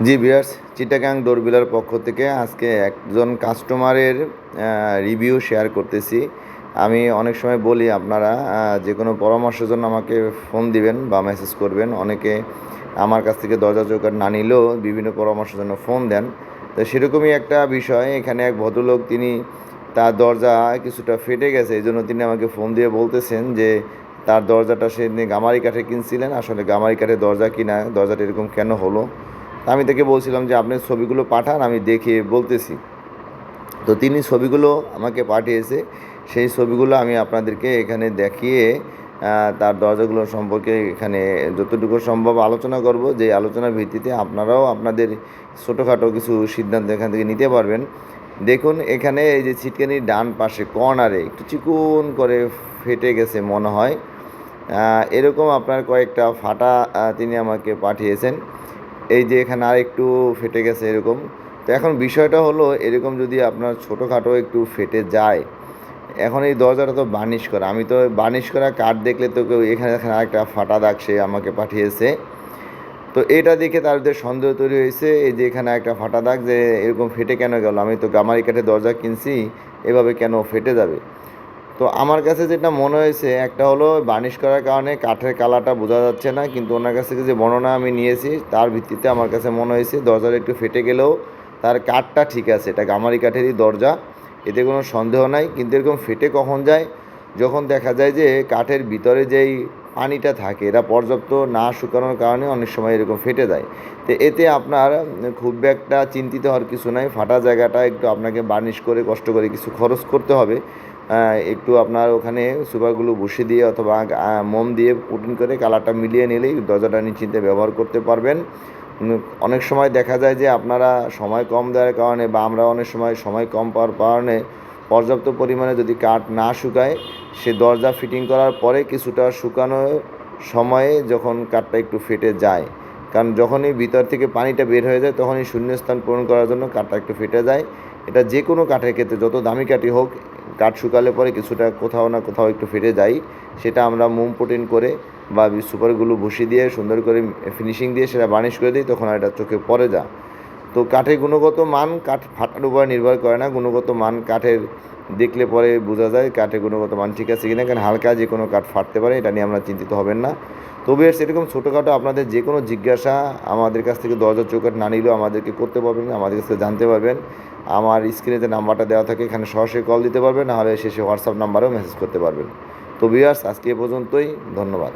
জি viewers, Chittagong ডোরবিলার পক্ষ থেকে আজকে একজন কাস্টমারের রিভিউ শেয়ার করতেছি। আমি অনেক সময় বলি আপনারা যে কোনো পরামর্শের জন্য আমাকে ফোন দিবেন বা মেসেজ করবেন। অনেকে আমার কাছ থেকে দরজা চৌকাঠ না নিলেও বিভিন্ন পরামর্শের জন্য ফোন দেন। তো সেরকমই একটা বিষয়, এখানে এক ভদ্রলোক তিনি তার দরজা কিছুটা ফেটে গেছে, এই জন্য তিনি আমাকে ফোন দিয়ে বলতেছেন যে তার দরজাটা সে গামারি কাঠে কিনছিলেন, আসলে গামারি কাঠের দরজা কিনা, দরজাটা এরকম কেন হলো। আমি তাকে বলছিলাম যে আপনি ছবিগুলো পাঠান, আমি দেখে বলতেছি। তো তিনি ছবিগুলো আমাকে পাঠিয়েছে, সেই ছবিগুলো আমি আপনাদেরকে এখানে দেখিয়ে তার দরজাগুলো সম্পর্কে এখানে যতটুকু সম্ভব আলোচনা করব, যে আলোচনার ভিত্তিতে আপনারাও আপনাদের ছোটোখাটো কিছু সিদ্ধান্ত এখান থেকে নিতে পারবেন। দেখুন, এখানে এই যে ছিটকানির ডান পাশে কর্নারে একটু চিকুন করে ফেটে গেছে মনে হয়, এরকম আপনার কয়েকটা ফাটা তিনি আমাকে পাঠিয়েছেন। এই যে এখানে আর একটু ফেটে গেছে এরকম। তো এখন বিষয়টা হলো, এরকম যদি আপনার ছোটোখাটো একটু ফেটে যায়, এখন এই দরজাটা তো বার্নিশ করা, আমি তো বার্নিশ করা কাঠ দেখলে তো কেউ এখানে এখানে আরেকটা ফাটা দাগ সে আমাকে পাঠিয়েছে। তো এটা দেখে তাদের সন্দেহ তৈরি হয়েছে, এই যে এখানে একটা ফাটা দাগ, যে এরকম ফেটে কেন গেল, আমি তো গামারি কাঠের দরজা কিনছি, এভাবে কেন ফেটে যাবে। তো আমার কাছে যেটা মনে হয়েছে, একটা হলো বার্নিশ করার কারণে কাঠের কালারটা বোঝা যাচ্ছে না, কিন্তু ওনার কাছ থেকে যে বর্ণনা আমি নিয়েছি তার ভিত্তিতে আমার কাছে মনে হয়েছে দরজাটা একটু ফেটে গেলেও তার কাঠটা ঠিক আছে, এটা গামারি কাঠেরই দরজা, এতে কোনো সন্দেহ নাই। কিন্তু এরকম ফেটে কখন যায়, যখন দেখা যায় যে কাঠের ভিতরে যেই পানিটা থাকে এটা পর্যাপ্ত না শুকানোর কারণে অনেক সময় এরকম ফেটে যায়। তো এতে আপনার খুব একটা চিন্তিত হওয়ার কিছু নাই, ফাটা জায়গাটা একটু আপনাকে বার্নিশ করে কষ্ট করে কিছু খরচ করতে হবে। একটু আপনার ওখানে সুপারগুলো বসিয়ে দিয়ে অথবা মোম দিয়ে পুটিং করে কালারটা মিলিয়ে নিলেই দরজাটা নিশ্চিন্তে ব্যবহার করতে পারবেন। অনেক সময় দেখা যায় যে আপনারা সময় কম দেওয়ার কারণে বা আমরা অনেক সময় কম পাওয়ার কারণে পর্যাপ্ত পরিমাণে যদি কাঠ না শুকায়, সে দরজা ফিটিং করার পরে কিছুটা শুকানোর সময়ে যখন কাঠটা একটু ফেটে যায়, কারণ যখনই ভিতর থেকে পানিটা বের হয়ে যায় তখনই শূন্যস্থান পূরণ করার জন্য কাঠটা একটু ফেটে যায়। এটা যে কোনো কাঠের ক্ষেত্রে, যত দামি কাঠই হোক, কাঠ শুকালে পরে কিছুটা কোথাও না কোথাও একটু ফেটে যায়। সেটা আমরা মোম পুটিং করে বা সুপারগুলো বসিয়ে দিয়ে সুন্দর করে ফিনিশিং দিয়ে সেটা বার্নিশ করে দিই, তখন আর এটা চোখে পড়ে যা। তো কাঠের গুণগত মান কাঠ ফাটার উপর নির্ভর করে না, গুণগত মান কাঠের দেখলে পরে বোঝা যায় কাঠের গুণগত মান ঠিক আছে কিনা, কারণ হালকা যে কোনো কাঠ ফাটতে পারে, এটা নিয়ে আমরা চিন্তিত হবেন না। তবে সেরকম ছোটোখাটো আপনাদের যে কোনো জিজ্ঞাসা আমাদের কাছ থেকে দরজা চৌকাঠ না নিলেও আমাদেরকে করতে পারবেন, আমাদের কাছে জানতে পারবেন। আমার স্ক্রিনে যে নাম্বারটা দেওয়া থাকে এখানে সরাসরি কল দিতে পারবেন, নাহলে শেষে হোয়াটসঅ্যাপ নাম্বারেও মেসেজ করতে পারবেন। তো ভিউয়ার্স, আজকে এ পর্যন্তই, ধন্যবাদ।